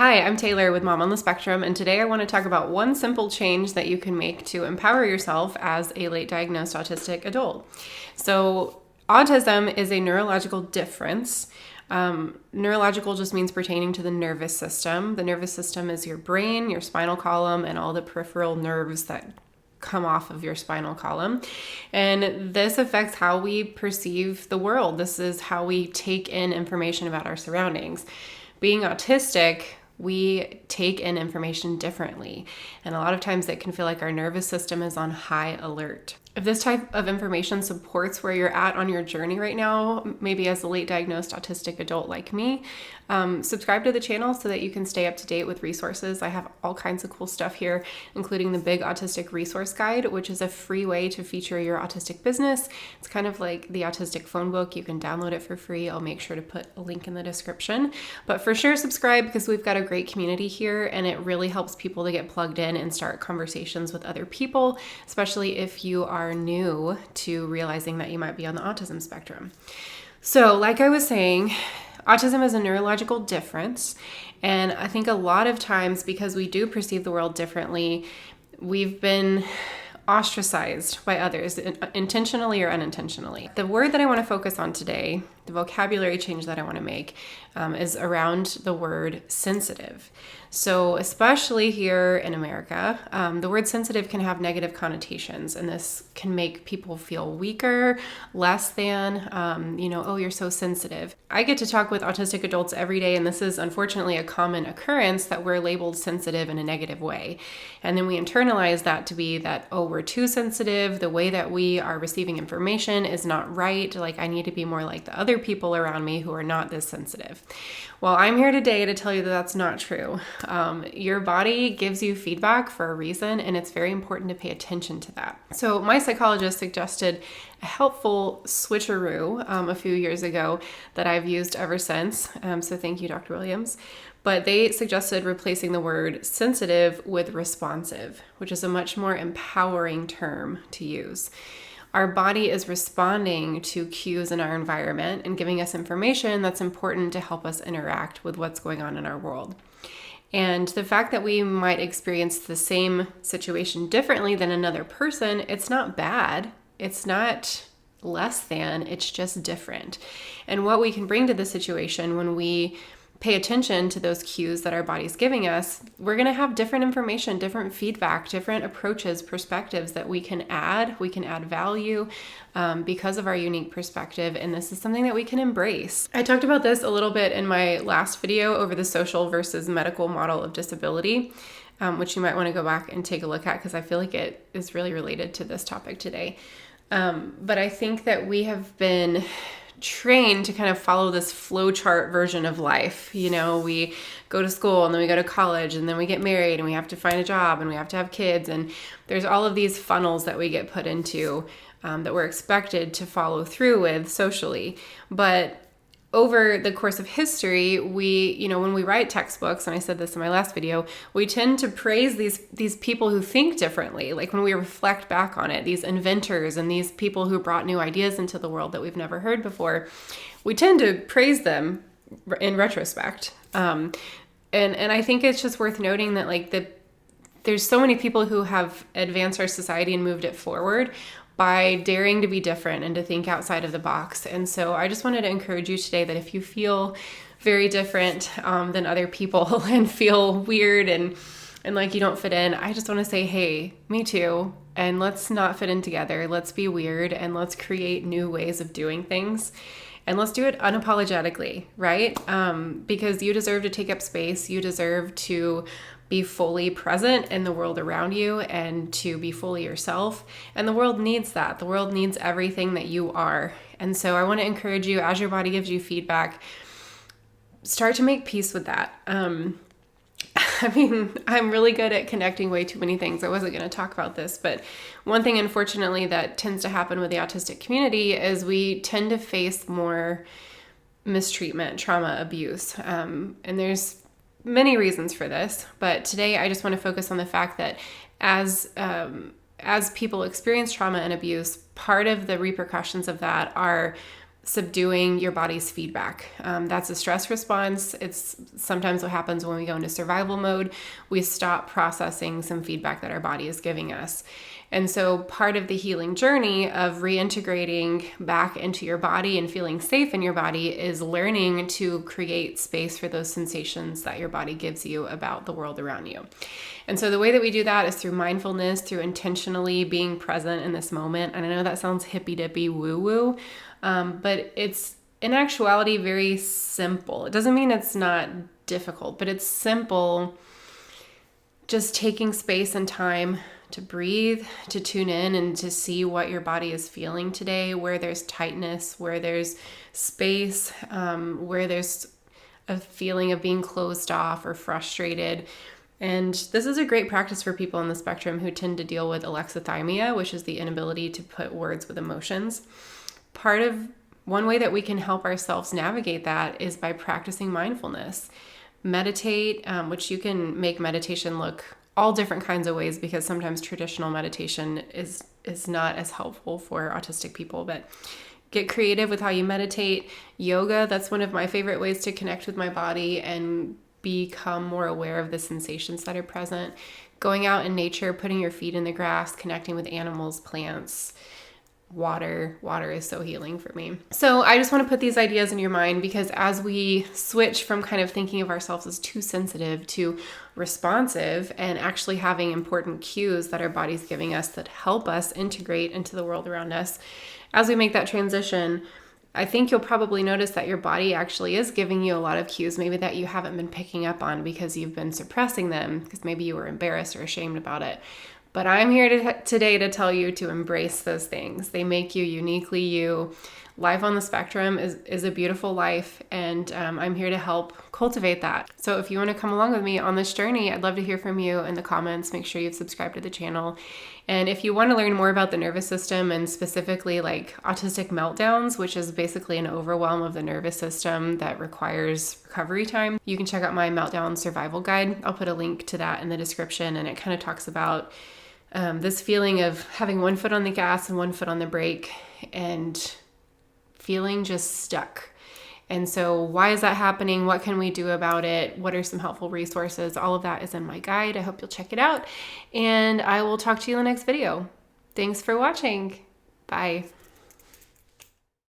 Hi, I'm Taylor with Mom on the Spectrum, and today I want to talk about one simple change that you can make to empower yourself as a late diagnosed autistic adult. So, autism is a neurological difference. Neurological just means pertaining to the nervous system. The nervous system is your brain, your spinal column, and all the peripheral nerves that come off of your spinal column. And this affects how we perceive the world. This is how we take in information about our surroundings. Being autistic, we take in information differently. And a lot of times it can feel like our nervous system is on high alert. If this type of information supports where you're at on your journey right now, maybe as a late diagnosed autistic adult like me, subscribe to the channel so that you can stay up to date with resources. I have all kinds of cool stuff here, including the Big Autistic Resource Guide, which is a free way to feature your autistic business. It's kind of like the Autistic phone book. You can download it for free. I'll make sure to put a link in the description. But for sure, subscribe because we've got a great community here and it really helps people to get plugged in and start conversations with other people, especially if you are new to realizing that you might be on the autism spectrum. So, like I was saying, autism is a neurological difference, and I think a lot of times because we do perceive the world differently, we've been ostracized by others, intentionally or unintentionally. The word that I want to focus on today, the vocabulary change that I want to make, is around the word sensitive. So especially here in America, the word sensitive can have negative connotations, and this can make people feel weaker, less than, oh, you're so sensitive. I get to talk with autistic adults every day, and this is unfortunately a common occurrence that we're labeled sensitive in a negative way. And then we internalize that to be that, oh, we're too sensitive. The way that we are receiving information is not right. Like, I need to be more like the other people around me who are not this sensitive. Well, I'm here today to tell you that that's not true. Your body gives you feedback for a reason, and it's very important to pay attention to that. So my psychologist suggested a helpful switcheroo a few years ago that I've used ever since. So thank you, Dr. Williams. But they suggested replacing the word sensitive with responsive, which is a much more empowering term to use. Our body is responding to cues in our environment and giving us information that's important to help us interact with what's going on in our world. And the fact that we might experience the same situation differently than another person, it's not bad. It's not less than, it's just different. And what we can bring to the situation when we pay attention to those cues that our body's giving us, we're going to have different information, different feedback, different approaches, perspectives that we can add. We can add value because of our unique perspective, and this is something that we can embrace. I talked about this a little bit in my last video over the social versus medical model of disability, which you might want to go back and take a look at because I feel like it is really related to this topic today. But I think that we have been trained to kind of follow this flowchart version of life. You know, we go to school and then we go to college and then we get married and we have to find a job and we have to have kids. And there's all of these funnels that we get put into that we're expected to follow through with socially. But over the course of history, when we write textbooks, and I said this in my last video, we tend to praise these people who think differently. Like when we reflect back on it, these inventors and these people who brought new ideas into the world that we've never heard before, we tend to praise them in retrospect. And I think it's just worth noting that there's so many people who have advanced our society and moved it forward by daring to be different and to think outside of the box. And so I just wanted to encourage you today that if you feel very different than other people and feel weird and like you don't fit in, I just want to say, hey, me too. And let's not fit in together. Let's be weird and let's create new ways of doing things. And let's do it unapologetically, right? Because you deserve to take up space. You deserve to be fully present in the world around you and to be fully yourself. And the world needs that. The world needs everything that you are. And so I want to encourage you, as your body gives you feedback, start to make peace with that. I'm really good at connecting way too many things. I wasn't going to talk about this, but one thing, unfortunately, that tends to happen with the autistic community is we tend to face more mistreatment, trauma, abuse. And there's many reasons for this, but today I just want to focus on the fact that as people experience trauma and abuse, part of the repercussions of that are subduing your body's feedback. That's a stress response. It's sometimes what happens when we go into survival mode. We stop processing some feedback that our body is giving us. And so part of the healing journey of reintegrating back into your body and feeling safe in your body is learning to create space for those sensations that your body gives you about the world around you. And so the way that we do that is through mindfulness, through intentionally being present in this moment. And I know that sounds hippy-dippy woo-woo, but it's in actuality very simple. It doesn't mean it's not difficult, but it's simple. Just taking space and time to breathe, to tune in and to see what your body is feeling today, where there's tightness, where there's space, where there's a feeling of being closed off or frustrated. And this is a great practice for people on the spectrum who tend to deal with alexithymia, which is the inability to put words with emotions. One way that we can help ourselves navigate that is by practicing mindfulness. Meditate, which you can make meditation look all different kinds of ways, because sometimes traditional meditation is not as helpful for autistic people, but get creative with how you meditate. Yoga, that's one of my favorite ways to connect with my body and become more aware of the sensations that are present. Going out in nature, putting your feet in the grass, connecting with animals, plants, water is so healing for me. So I just want to put these ideas in your mind, because as we switch from kind of thinking of ourselves as too sensitive to responsive and actually having important cues that our body's giving us that help us integrate into the world around us, as we make that transition, I think you'll probably notice that your body actually is giving you a lot of cues maybe that you haven't been picking up on because you've been suppressing them, because maybe you were embarrassed or ashamed about it. But I'm here today to tell you to embrace those things. They make you uniquely you. Life on the spectrum is a beautiful life, and I'm here to help cultivate that. So if you want to come along with me on this journey, I'd love to hear from you in the comments. Make sure you've subscribed to the channel. And if you want to learn more about the nervous system, and specifically like autistic meltdowns, which is basically an overwhelm of the nervous system that requires recovery time, you can check out my meltdown survival guide. I'll put a link to that in the description, and it kind of talks about this feeling of having one foot on the gas and one foot on the brake and feeling just stuck. And so why is that happening? What can we do about it? What are some helpful resources? All of that is in my guide. I hope you'll check it out, and I will talk to you in the next video. Thanks for watching. Bye.